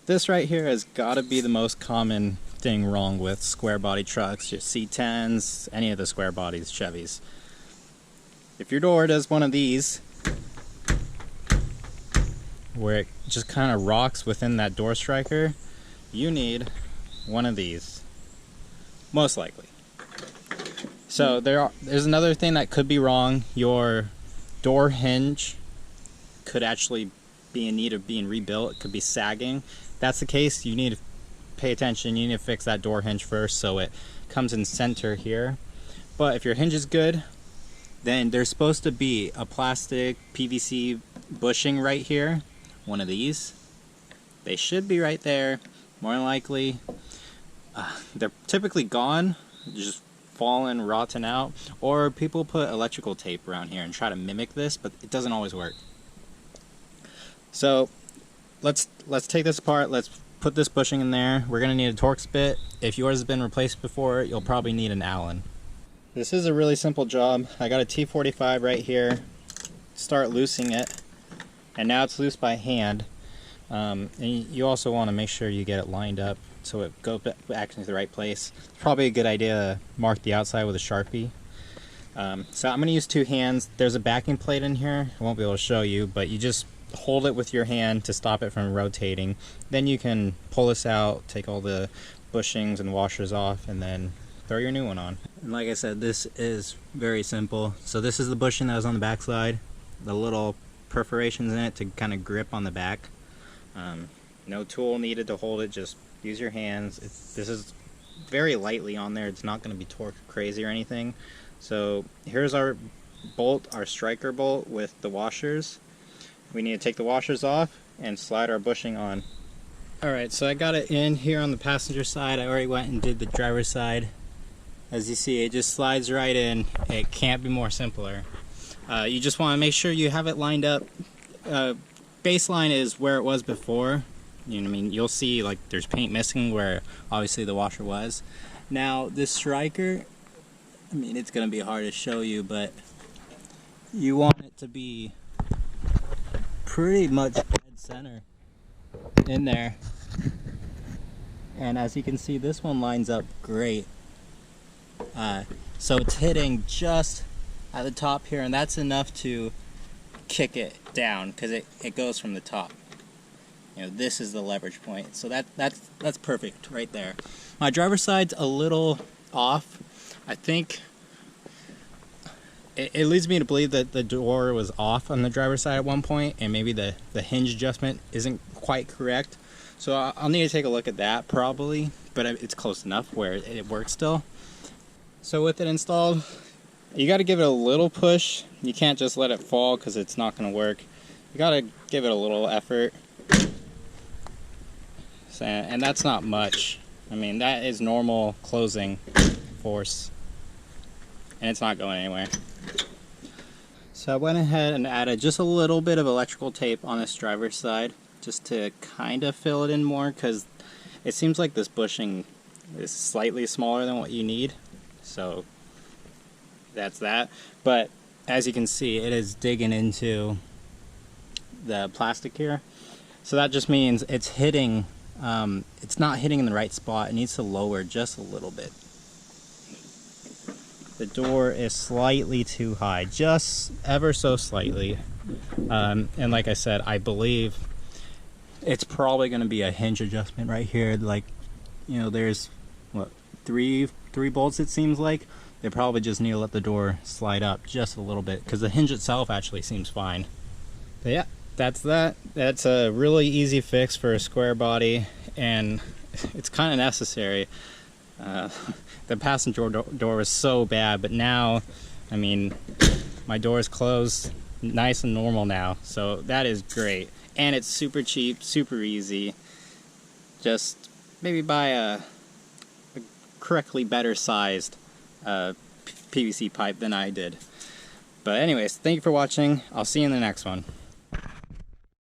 This right here has got to be the most common thing wrong with square body trucks, your C10s, any of the square bodies, Chevys. If your door does one of these, where it just kind of rocks within that door striker, you need one of these, most likely. So there's another thing that could be wrong. Your door hinge could actually be in need of being rebuilt. It could be sagging. If that's the case, you need to pay attention. You need to fix that door hinge first so it comes in center here. But if your hinge is good, then there's supposed to be a plastic PVC bushing right here. One of these. They should be right there, more than likely. They're typically gone, just fallen, rotten out, or people put electrical tape around here and try to mimic this, but it doesn't always work. So let's take this apart. Let's put this bushing in there. We're gonna need a Torx bit. If yours has been replaced before, you'll probably need an Allen. This is a really simple job. I got a T45 right here. Start loosening it, and now it's loose by hand. And you also want to make sure you get it lined up so it goes back into the right place. It's probably a good idea to mark the outside with a Sharpie. So I'm going to use two hands. There's a backing plate in here. I won't be able to show you, but you just hold it with your hand to stop it from rotating. Then you can pull this out, take all the bushings and washers off, and then throw your new one on. And like I said, this is very simple. So this is the bushing that was on the back side. The little perforations in it to kind of grip on the back. No tool needed to hold it, just use your hands. This is very lightly on there. It's not going to be torqued crazy or anything. So here's our bolt, our striker bolt with the washers. We need to take the washers off and slide our bushing on. Alright, so I got it in here on the passenger side. I already went and did the driver's side. As you see, it just slides right in. It can't be more simpler. You just want to make sure you have it lined up. Baseline is where it was before. You know what I mean? You'll see like there's paint missing where obviously the washer was. Now this striker, I mean, it's going to be hard to show you, but you want it to be pretty much dead center in there. And as you can see, this one lines up great. So it's hitting just at the top here, and that's enough to kick it down because it goes from the top. You know, this is the leverage point, so that's perfect right there. My driver's side's a little off. I think it leads me to believe that the door was off on the driver's side at one point, and maybe the hinge adjustment isn't quite correct. So I'll need to take a look at that probably, but it's close enough where it works still. So with it installed, you got to give it a little push. You can't just let it fall because it's not going to work. You got to give it a little effort. And that's not much. I mean, that is normal closing force. And it's not going anywhere. So I went ahead and added just a little bit of electrical tape on this driver's side just to kind of fill it in more, because it seems like this bushing is slightly smaller than what you need. So that's that. But as you can see, it is digging into the plastic here. So that just means it's hitting, it's not hitting in the right spot. It needs to lower just a little bit. The door is slightly too high, just ever so slightly. And like I said, I believe it's probably going to be a hinge adjustment right here. Like, you know, there's what, three bolts it seems like. They probably just need to let the door slide up just a little bit, because the hinge itself actually seems fine. But yeah, that's that. That's a really easy fix for a square body, and it's kind of necessary. The passenger door was so bad, but now, I mean, my door is closed, nice and normal now, so that is great. And it's super cheap, super easy. Just maybe buy a correctly better sized PVC pipe than I did. But anyways, thank you for watching. I'll see you in the next one.